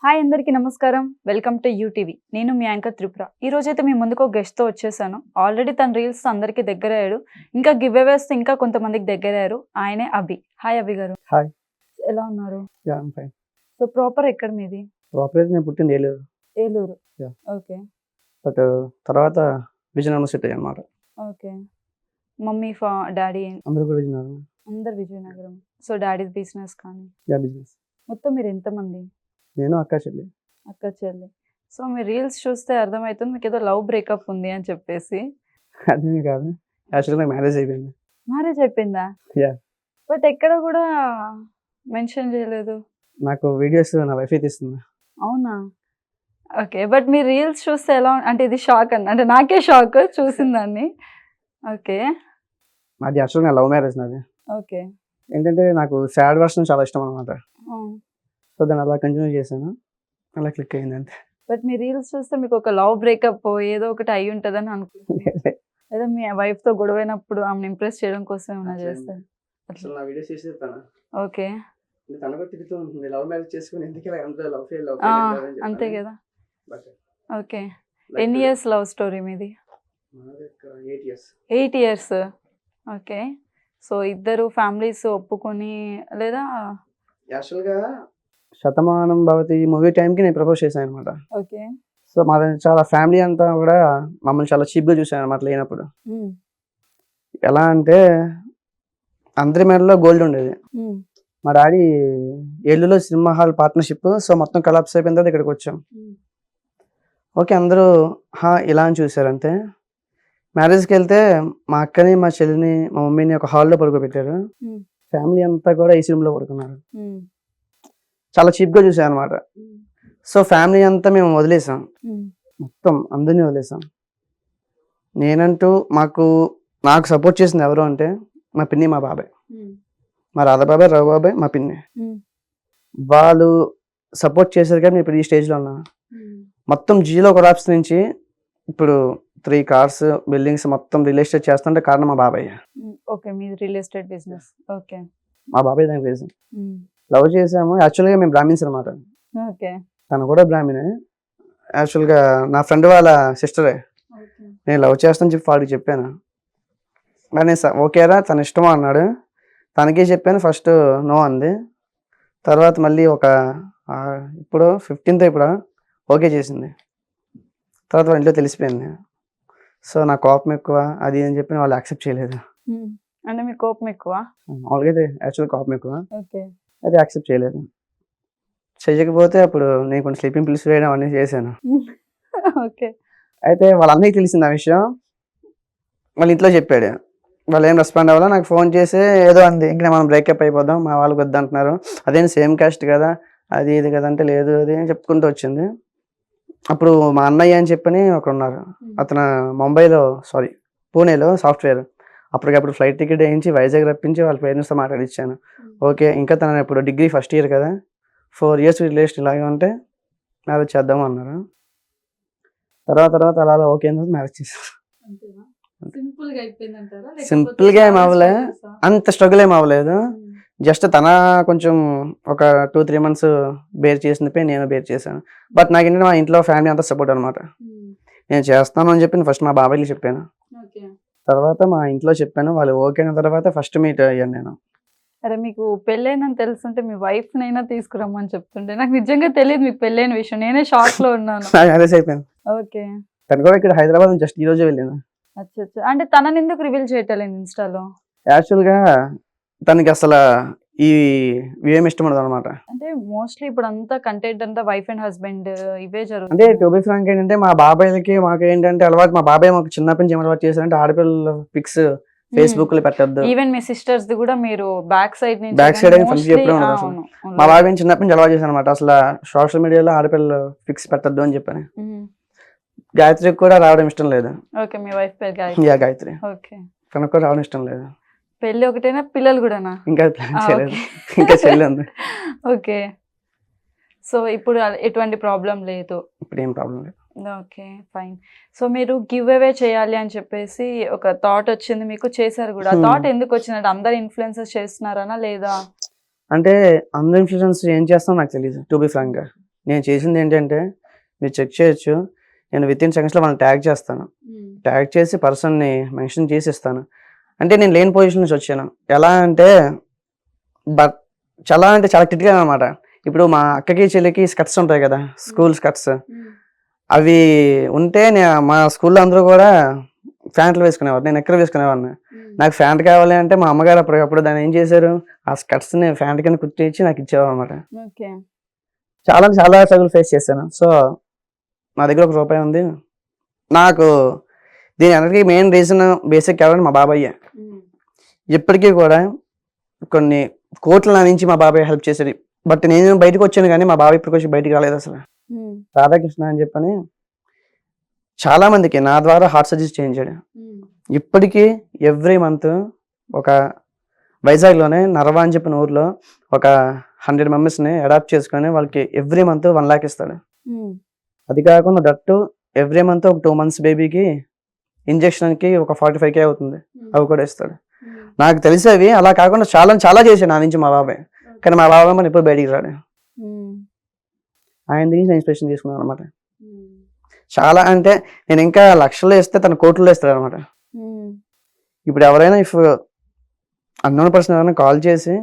Hi అందరికీ నమస్కారం. Welcome to UTV. నేను మీ యాంకర్ త్రిపుర. ఈ రోజైతే మీ ముందుకు ఒక గెస్ట్‌తో వచ్చేసాను. ఆల్రెడీ తన రీల్స్ అందరికీ దగ్గరయ్యాడు. ఇంకా గివ్ అవేస్‌తో ఇంకా కొంతమందికి దగ్గరయ్యారు. ఆయనే అభి. హాయ్ అభి గారు. హాయ్. ఎలా ఉన్నారు? Yeah! I'm fine. So proper ఎక్కడ మీది? ప్రాపర్ అయితే నేను పుట్టింది Eluru. Eluru. Yeah! Okay. But తర్వాత విజయనగరం సెట్ అయ్యానన్నమాట. ఓకే. మమ్మీ, డాడీ అందరూ కూడా విజయనగరం. అందరు విజయనగరం. సో డాడీది బిజినెస్ కానీ. యాహ్! బిజినెస్. మొత్తం మీరు ఎంతమంది? నేను, అక్క, చెల్లి. అక్క, చెల్లి. సో మీ రీల్స్ చూస్తే అర్థమవుతుంది మీకేదో లవ్ బ్రేకప్ ఉంది అని చెప్పేసి. అదేమీ కాదు. యాక్చువల్‌గా నాకు మ్యారేజ్ అయిపోయింది. మ్యారేజ్ అయిపోయిందా? యాహ్! బట్ ఎక్కడ కూడా మెన్షన్ చేయలేదు. నాకు వీడియోస్ నా వైఫే తీస్తుంది. అవునా? ఓకే. బట్ మీ రీల్స్ చూస్తే ఎలా అంటే ఇది షాక్ అంటే నాకే షాక్ చూసిన దాన్ని. ఓకే. నాది యాక్చువల్‌గా లవ్ మ్యారేజ్ నాది. ఓకే. ఏంటంటే నాకు సాడ్ వర్షన్ చాలా ఇష్టం అన్నమాట. హ్మ్. సో దాన్ని అలా కంటిన్యూ చేశాను. అలా క్లిక్ అయింది అంతే. బట్ మీ రీల్స్ చూస్తే మీకు ఒక లవ్ బ్రేకప్ ఏదో ఒకటి అయ్యి ఉంటదని అనుకుంటున్నా. లేదా మీ వైఫ్‌తో గొడవైనప్పుడు ఆమెను ఇంప్రెస్ చేయడం కోసం ఏమైనా చేస్తారు? అసలు నా వీడియోస్ చేసేది తను. ఓకే. తన కూడా తిరుగుతూ ఉంటుంది. లవ్ మ్యారేజ్ చేసుకొని ఎందుకు ఇలా అందరూ లవ్ ఫెయిల్ ఆ! అంతే కదా! But okay. ఎన్ని ఇయర్స్ లవ్ స్టోరీ మీది? నాది ఒక 8 ఇయర్స్. 8 ఇయర్స్. ఓకే. సో ఇద్దరు ఫ్యామిలీస్ ఒప్పుకొని లేదా? యాక్చువల్‌గా 'శతమానం భవతి' మూవీ టైంకి నేను ప్రపోజ్ చేశాను అనమాట. ఓకే. సో మాది చాలా ఫ్యామిలీ అంతా కూడా మమ్మల్ని చాలా చీప్‌గా చూసారనమాట లేనప్పుడు. హ్మ్. ఎలా అంటే అందరి మెడలో గోల్డ్ ఉండేది. హ్మ్. మా డాడీ ఏలూరులో సినిమా హాల్ పార్ట్నర్‌షిప్. సో మొత్తం కొలాప్స్ అయిపోయిన తర్వాత ఇక్కడికి వచ్చాం. హ్మ్. ఓకే. అందరూ ఇలా అని చూసారు అంతే. మ్యారేజ్‌కెళ్తే మా అక్కని, మా చెల్లిని, మా మమ్మీని ఒక హాల్‌లో పడుకోబెట్టారు. హ్మ్. ఫ్యామిలీ అంతా కూడా ఏసీ రూమ్‌లో పడుకున్నారు. హ్మ్. చాలా చీప్‌గా చూసారనమాట. హ్మ్. సో ఫ్యామిలీ అంతా మేము వదిలేసాం. హ్మ్. మొత్తం అందరిని వదిలేసాం. నేనంటూ నాకు సపోర్ట్ చేసింది ఎవరు అంటే మా పిన్ని, మా బాబాయ్. హ్మ్. మా రాధాబాబాయ్, రవి బాబాయ్, మా పిన్ని. హ్మ్. వాళ్ళు సపోర్ట్ చేశారు కాబట్టి నేను ఇప్పుడు ఈ స్టేజ్‌లో ఉన్నాను. హ్మ్. మొత్తం జీరో కొలాప్స్ నుంచి ఇప్పుడు 3 కార్స్, బిల్డింగ్స్ మొత్తం రియల్ ఎస్టేట్ చేస్తుంటే కారణం మా బాబాయ్. హ్మ్. ఓకే. మీది రియల్ ఎస్టేట్ బిజినెస్. ఓకే. మా బాబాయ్ దానికి రీజన్. హ్మ్. లవ్ చేసాము. యాక్చువల్‌గా మేము బ్రాహ్మిన్స్ అనమాట. ఓకే. తను కూడా బ్రాహ్మినే. యాక్చువల్‌గా నా ఫ్రెండ్ వాళ్ళ సిస్టరే. ఓకే. నేను లవ్ చేస్తానని చెప్పి వాడికి చెప్పాను. కానీ ఓకేరా తన ఇష్టమా అన్నాడు. తనకి చెప్పాను. ఫస్ట్ నో అంది. తర్వాత మళ్ళీ ఇప్పుడు 15థ్ ఇప్పుడు ఓకే చేసింది. తర్వాత వాళ్ళ ఇంట్లో తెలిసిపోయింది. సో నాకు కోపం ఎక్కువ అది అని చెప్పి వాళ్ళు యాక్సెప్ట్ చేయలేదు. హ్మ్. అంటే మీకు కోపం ఎక్కువా? మామూలుగా అయితే యాక్చువల్‌గా కోపం ఎక్కువ. ఓకే. అది యాక్సెప్ట్ చేయలేదు. చెయ్యకపోతే అప్పుడు నేను కొన్ని స్లీపింగ్ పిల్స్ వేయడం అన్నీ చేశాను. ఓకే. అయితే వాళ్ళ అన్నయ్యకి తెలిసింది ఆ విషయం. వాళ్ళ ఇంట్లో చెప్పాడు. వాళ్ళు ఏం రెస్పాండ్ అవ్వలా. నాకు ఫోన్ చేసి ఏదో అంది. ఇంక మనం బ్రేకప్ అయిపోదాం. మా వాళ్ళు వద్దంటున్నారు. అదేంటి సేమ్ కాస్ట్ కదా! అది ఇది కదా! అంటే లేదు అది అని చెప్పుకుంటూ వచ్చింది. అప్పుడు మా అన్నయ్య అని చెప్పని ఒకరున్నారు. అతను పూణేలో సాఫ్ట్‌వేర్. అప్పటికప్పుడు ఫ్లైట్ టికెట్ వేయించి వైజాగ్ రప్పించి వాళ్ళ పేరెంట్స్‌తో మాట్లాడిచ్చాను. ఓకే. ఇంకా తను ఇప్పుడు డిగ్రీ ఫస్ట్ ఇయర్ కదా! 4 ఇయర్స్ రిలేషన్ ఇలాగే ఉంటే మ్యారేజ్ చేద్దాం అన్నారు. తర్వాత అలా ఓకే అని మ్యారేజ్ చేశారు. అంతేనా? సింపుల్‌గా అయిపోయిందంటారా? సింపుల్‌గా ఏమి అవ్వలే. అంత స్ట్రగుల్ ఏమి అవ్వలేదు. జస్ట్ తన కొంచెం ఒక 2, 3 మంత్స్ బేర్ చేసింది పెయిన్ నేను బేర్ చేశాను. బట్ నాకేంటంటే మా ఇంట్లో ఫ్యామిలీ అంతా సపోర్ట్ అనమాట. నేను చేస్తాను అని చెప్పి ఫస్ట్ మా బాబాయ్‌కి చెప్పాను. ఓకే. తర్వాత మా ఇంట్లో చెప్పాను. వాళ్ళు ఓకే అన్న తర్వాత ఫస్ట్ మీట్ అయ్యాను నేను. అరే మీకు పెళ్ళైందని తెలుసుంటే మీ వైఫ్‌నైనా తీసుకురమ్మని చెప్తుండే. నాకు నిజంగా తెలీదు మీకు పెళ్ళైన విషయం. నేనే షాక్‌లో ఉన్నాను. నాకు మ్యారేజ్ అయిపోయింది. ఓకే. తను కూడా ఇక్కడ హైదరాబాద్ నుంచి జస్ట్ ఈ రోజే వెళ్ళింది. అచ్చచ్చ! అంటే తనని ఎందుకు రివీల్ చేయట్లేదు ఇన్‌స్టాలో? యాక్చువల్‌గా తనకి ఇవేమి ఇష్టం ఉండదనమాట. అంటే మోస్ట్‌లీ ఇప్పుడంతా కంటెంట్ అంతా వైఫ్ అండ్ హస్బెండ్ ఇవే అంటే జరుగుతుంది. టు బి ఫ్రాంక్ ఏంటంటే మా బాబాయ్‌లకి మాకేంటంటే అలవాటు. మా బాబాయ్ మాకు చిన్నప్పటి నుంచి ఏం అలవాటు చేశారంటే ఆడపిల్లల పిక్స్ ఫేస్‌బుక్‌లో పెట్టొద్దు. ఈవెన్ మీ సిస్టర్స్‌ది కూడా మీరు బ్యాక్ సైడ్ నుంచి బ్యాక్ సైడ్ ఫ్రెండ్స్ మోస్ట్‌లీ చెప్పడం ఉండదు అసలు. అవును. మా బాబాయ్ చిన్నప్పటి నుంచి అలవాటు చేశారనమాట. సోషల్ మీడియాలో ఆడపిల్లలు పిక్స్ పెట్టొద్దు అని చెప్పని. గాయత్రికి కూడా రావడం ఇష్టం లేదు. ఓకే. మీ వైఫ్ పేరు గాయత్రి. యా గాయత్రి. ఓకే. తనకు కూడా రావడం ఇష్టం లేదు. పెళ్లి ఒకటేనా? పిల్లలు కూడానా? ఇంకా ప్లాన్ చేయలేదు. ఇంకా చెల్లి ఉంది. ఓకే. సో ఇప్పుడు ఎటువంటి ప్రాబ్లం లేదు. ఇప్పుడు ఏం ప్రాబ్లం లేదు. ఓకే. ఫైన్. సో మీరు గివ్ అవే చేయాలి అని చెప్పేసి ఒక థాట్ వచ్చింది మీకు, చేశారు కూడా. ఆ థాట్ ఎందుకు వచ్చిందంటే అందరు ఇన్‌ఫ్లుయెన్సర్స్ చేస్తున్నారనా లేదా? అంటే అందరూ ఇన్‌ఫ్లుయెన్స్ ఏం చేస్తారో నాకు తెలీదు. టు బి ఫ్రాంక్‌గా. నేను చేసింది ఏంటంటే మీరు చెక్ చేయొచ్చు. నేను వితిన్ సెకండ్స్లో వాళ్ళని ట్యాగ్ చేస్తాను. ట్యాగ్ చేసి పర్సన్ని మెన్షన్ చేసి ఇస్తాను. అంటే నేను లేని పొజిషన్ నుంచి వచ్చాను. ఎలా అంటే బట్ చాలా అంటే చాలా క్రిటికల్ అనమాట. ఇప్పుడు మా అక్కకి చెల్లికి స్కర్ట్స్ ఉంటాయి కదా, స్కూల్ స్కర్ట్స్. అవి ఉంటే మా స్కూల్లో అందరూ కూడా ప్యాంట్లు వేసుకునేవారు, నేను ఎక్కడ వేసుకునేవాడిని. నాకు ప్యాంట్ కావాలి అంటే మా అమ్మగారు అప్పటికప్పుడు దాన్ని ఏం చేశారు, ఆ స్కర్ట్స్ని ప్యాంట్ కింద కుట్టించి నాకు ఇచ్చేవారు అనమాట. ఓకే. చాలా చాలా స్ట్రగుల్ ఫేస్ చేశాను. సో నా దగ్గర ₹1 ఉంది. నాకు దీని అందరికీ మెయిన్ రీజన్ బేసిక్ ఎవరంటే మా బాబాయ్యే. ఇప్పటికీ కూడా కొన్ని కోట్ల నా నుంచి మా బాబాయ్ హెల్ప్ చేసేది. బట్ నేను బయటకు వచ్చాను కానీ మా బాబాయ్ ఇప్పటికి వచ్చి బయటికి రాలేదు అసలు. రాధాకృష్ణ అని చెప్పని చాలా మందికి నా ద్వారా హార్ట్ సర్జరీ చేయించాడు. ఇప్పటికీ ఎవ్రీ మంత్ ఒక వైజాగ్లోనే నర్వా అని చెప్పిన ఊర్లో ఒక 100 మెంబర్స్ని అడాప్ట్ చేసుకొని వాళ్ళకి ఎవ్రీ మంత్ 1 lakh ఇస్తాడు. అది కాకుండా దట్టు ఎవ్రీ మంత్ ఒక 2 months బేబీకి ఇంజక్షన్కి ఒక 45K అవుతుంది, అవి కూడా ఇస్తాడు. నాకు తెలిసేవి అలా కాకుండా చాలా చాలా చేశాను నా నుంచి మా బాబాయ్. కానీ మా బాబాయ్ మన ఎప్పుడు బయటికి రాడు. ఆయన నుంచి నేను ఇన్స్పిరేషన్ తీసుకున్నాను అనమాట. చాలా అంటే నేను ఇంకా లక్షల్లో ఇస్తే తన కోట్లలో ఇస్తాడు అనమాట. ఇప్పుడు ఎవరైనా అన్నోన్ పర్సన్ ఎవరైనా కాల్ చేసి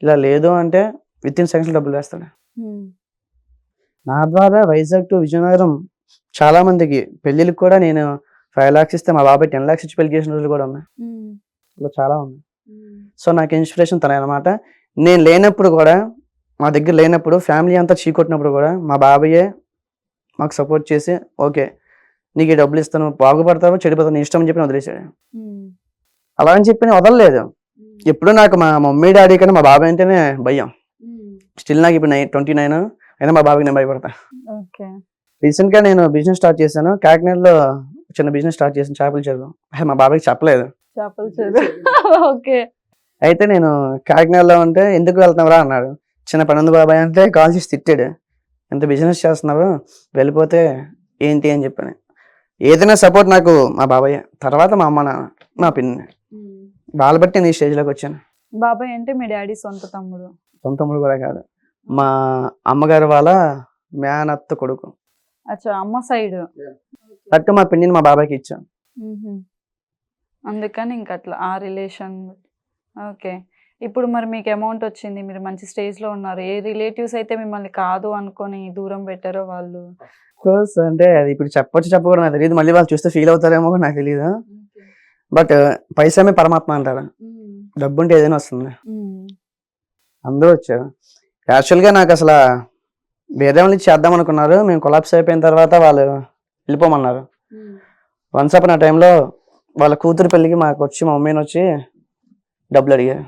ఇలా లేదు అంటే వితిన్ సెకండ్స్లో డబ్బులు వేస్తాడు. నా ద్వారా వైజాగ్ టు విజయనగరం చాలా మందికి పెళ్ళిళ్ళకి కూడా నేను 5 lakhs ఇస్తే మా బాబాయ్ 10 lakhs ఇచ్చి పెళ్లి చేసిన రోజులు కూడా ఉన్నాయి. ఇలా చాలా ఉన్నాయి. సో నాకు ఇన్స్పిరేషన్ తనే అనమాట. నేను లేనప్పుడు కూడా, మా దగ్గర లేనప్పుడు, ఫ్యామిలీ అంతా చీకొట్టినప్పుడు కూడా మా బాబాయే మాకు సపోర్ట్ చేసి ఓకే నీకు ఈ డబ్బులు ఇస్తాను, బాగుపడతావు చెడిపోతావు నీ ఇష్టం అని చెప్పి వదిలేసాడు. అలా అని చెప్పి నేను వదలలేదు. ఎప్పుడు నాకు మా మమ్మీ డాడీ కన్నా మా బాబాయ్ అంటేనే భయం. స్టిల్ నాకు ఇప్పుడు 29 అయినా మా బాబాయ్కి నేను భయపడతా. రీసెంట్గా నేను బిజినెస్ స్టార్ట్ చేశాను కాకినాడలో. చిన్న బిజినెస్ స్టార్ట్ చేశాను, చేపల చెరువు. మా బాబాయ్కి చెప్పలేదు. అయితే నేను కాకినాడలో ఉంటే ఎందుకు వెళ్తున్నావురా అన్నాడు. చిన్న పని ఉంది బాబాయ్ అంటే కాల్ చేసి తిట్టాడు. ఎంత బిజినెస్ చేస్తున్నావు, వెళ్ళిపోతే ఏంటి అని చెప్పాను. ఏదైనా సపోర్ట్ నాకు మా బాబాయ్, తర్వాత మా అమ్మ నాన్న, మా పిన్ని, వాళ్ళ బట్టి నేను ఈ స్టేజ్లోకి వచ్చాను. బాబాయ్ అంటే మీ డాడీ సొంత తమ్ముడు? సొంత తమ్ముడు కూడా కాదు, మా అమ్మగారు వాళ్ళ మేనత్త కొడుకు. అచ్చా, అమ్మ సైడ్. అక్క మా పిన్నిని మా బాబాయ్కి ఇచ్చాను. అందుకని ఇంకా అట్లా ఆ రిలేషన్. ఓకే. ఇప్పుడు మరి మీకు అమౌంట్ వచ్చింది, మీరు మంచి స్టేజ్లో ఉన్నారు. ఏ రిలేటివ్స్ అయితే మిమ్మల్ని కాదు అనుకొని దూరం పెట్టారో వాళ్ళు? కోర్స్ అంటే అది ఇప్పుడు చెప్పకూడదు నాకు తెలియదు. మళ్ళీ వాళ్ళు చూస్తే ఫీల్ అవుతారేమో కూడా నాకు తెలియదు. బట్ పైసామే పరమాత్మ అంటారు. డబ్బు ఉంటే ఏదైనా వస్తుంది. అందరూ వచ్చారు. యాక్చువల్గా నాకు అసలు వేరే వాళ్ళని చేద్దాం అనుకున్నారు. మేము కొలాప్స్ అయిపోయిన తర్వాత వాళ్ళు వెళ్ళిపోమన్నారు. వన్స్ అప్ నా టైంలో వాళ్ళ కూతురు పెళ్ళికి మాకు వచ్చి మా మమ్మీని వచ్చి డబ్బులు అడిగారు.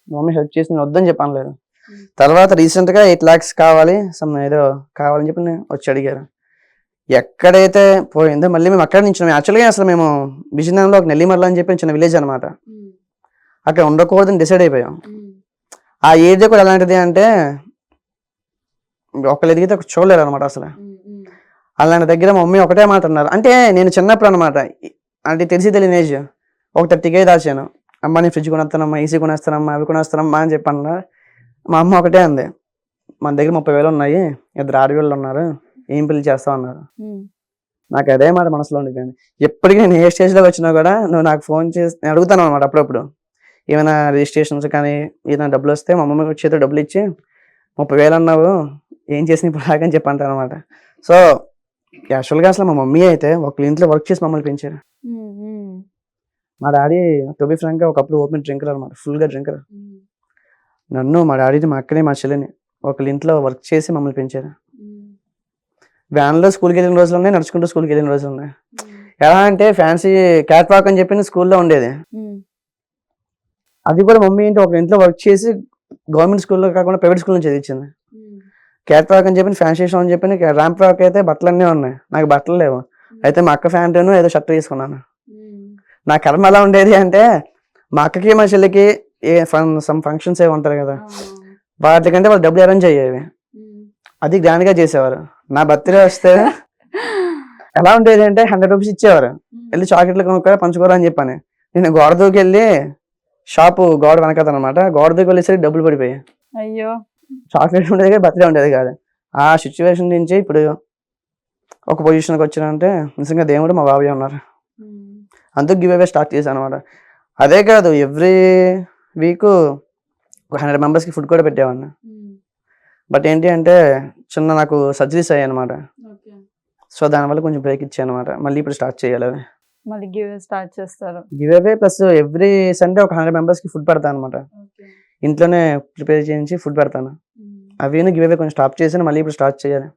మా మమ్మీ హెల్ప్ చేసి నేను వద్దని చెప్పాను లేదు. తర్వాత రీసెంట్గా 8 lakhs కావాలి, ఏదో కావాలని చెప్పి వచ్చి అడిగారు. ఎక్కడైతే పోయిందో మళ్ళీ మేము అక్కడ నుంచి యాక్చువల్గా అసలు మేము విజయనగరంలో ఒక నెల్లిమర్ల అని చెప్పి చిన్న విలేజ్ అనమాట, అక్కడ ఉండకూడదని డిసైడ్ అయిపోయాం. ఆ ఏరియా కూడా ఎలాంటిది అంటే ఒకళ్ళు ఎదిగితే ఒక చూడలేరు అనమాట అసలు. అలాంటి దగ్గర మా మమ్మీ ఒకటే మాట అన్నారు. అంటే నేను చిన్నప్పుడు అనమాట, అంటే తెలిసి తెలియని ఏజ్, ఒక 30K దాచాను. అమ్మ నేను ఫ్రిడ్జ్ కొనేస్తానమ్మా, ఏసీ కొనేస్తానమ్మా, అవి కొనేస్తానమ్మా అని చెప్పి అన్నారు. మా అమ్మ ఒకటే అంది, మన దగ్గర 30,000 ఉన్నాయి, 2 ఆడపిల్లలు ఉన్నారు, ఏం పెళ్లి చేస్తావు అన్నారు. నాకు అదే మాట మనసులో ఉండిపోయింది. ఎప్పటికీ నేను ఏ స్టేజ్లోకి వచ్చినా కూడా నువ్వు నాకు ఫోన్ చేసి నేను అడుగుతాను అనమాట. అప్పుడప్పుడు ఏమైనా రిజిస్ట్రేషన్స్ కానీ ఏదైనా డబ్బులు వస్తే మా మమ్మీ చేతితో డబ్బులు ఇచ్చి 30,000 అన్నావు ఏం చేసిన ఇప్పుడు లాగని చెప్పి అంటాను అనమాట. సో యాక్చువల్గా అసలు మా మమ్మీ అయితే ఒక ఇంట్లో వర్క్ చేసి మమ్మల్ని పెంచారు. మా డాడీ టు బి ఫ్రాంక్గా ఒకప్పుడు ఓపెన్ డ్రింకర్ అనమాట, ఫుల్గా డ్రింకర్. నన్ను, మా డాడీని, మా అక్కని, మా చెల్లిని ఒకళ్ళ ఇంట్లో వర్క్ చేసి మమ్మల్ని పెంచారు. వ్యాన్లో స్కూల్కి వెళ్ళిన రోజులు ఉన్నాయి, నడుచుకుంటూ స్కూల్కి వెళ్ళిన రోజులు ఉన్నాయి. ఎలా అంటే ఫ్యాన్సీ క్యాట్ వాక్ అని చెప్పి స్కూల్లో ఉండేది. అది కూడా మమ్మీ ఏంటి ఒక ఇంట్లో వర్క్ చేసి గవర్నమెంట్ స్కూల్లో కాకుండా ప్రైవేట్ స్కూల్ నుంచి చదివించింది. క్యాట్ వాక్ అని చెప్పి ఫ్యాన్సీ షో అని చెప్పి ర్యాంప్ వాక్ అయితే బట్టలు అన్నీ ఉన్నాయి, నాకు బట్టలు లేవు. అయితే మా అక్క ఫ్యాంటను ఏదో షర్ట్ తీసుకున్నాను. నా కర్మ ఎలా ఉండేది అంటే మా అక్కకి మా చెల్లికి సమ్ ఫంక్షన్స్ ఏమి ఉంటారు కదా, వాటికంటే వాళ్ళు డబ్బులు అరేంజ్ అయ్యేవి, అది గ్రాండ్గా చేసేవారు. నా బర్త్డే వస్తే ఎలా ఉండేది అంటే 100 రూపీస్ ఇచ్చేవారు, వెళ్ళి చాక్లెట్లు కొనుక్కోరా పంచుకోరా అని చెప్పాను. నేను గోడ దూకి వెళ్ళి షాపు గోడ వెనకదనమాట, గోడ దూకి వెళ్ళేసరికి డబ్బులు పడిపోయాయి. అయ్యో. చాక్లెట్ ఉండేది కానీ బర్త్డే ఉండేది కాదు. ఆ సిచ్యువేషన్ నుంచి ఇప్పుడు ఒక పొజిషన్కి వచ్చినంటే నిజంగా దేవుడు మా బాబాయ్ ఉన్నారు. అందుకు గివ్ అవే స్టార్ట్ చేశాను అనమాట. అదే కాదు, ఎవ్రీ వీక్ ఒక 100 మెంబర్స్కి ఫుడ్ కూడా పెట్టేవాడిని. బట్ ఏంటి అంటే చిన్న నాకు సర్జరీస్ అయ్యాయి అనమాట. సో దానివల్ల కొంచెం బ్రేక్ ఇచ్చాను అనమాట. మళ్ళీ ఇప్పుడు స్టార్ట్ చేయాలి అవి మళ్ళీ గివ్ స్టార్ట్ చేస్తారు. Give away. Plus every Sunday ఒక 100 మెంబర్స్కి ఫుడ్ పెడతాను అనమాట. ఇంట్లోనే ప్రిపేర్ చేయించి ఫుడ్ పెడతాను. అవి గివ్ అవే కొంచెం స్టాప్ చేశాను, మళ్ళీ ఇప్పుడు స్టార్ట్ చేయాలి.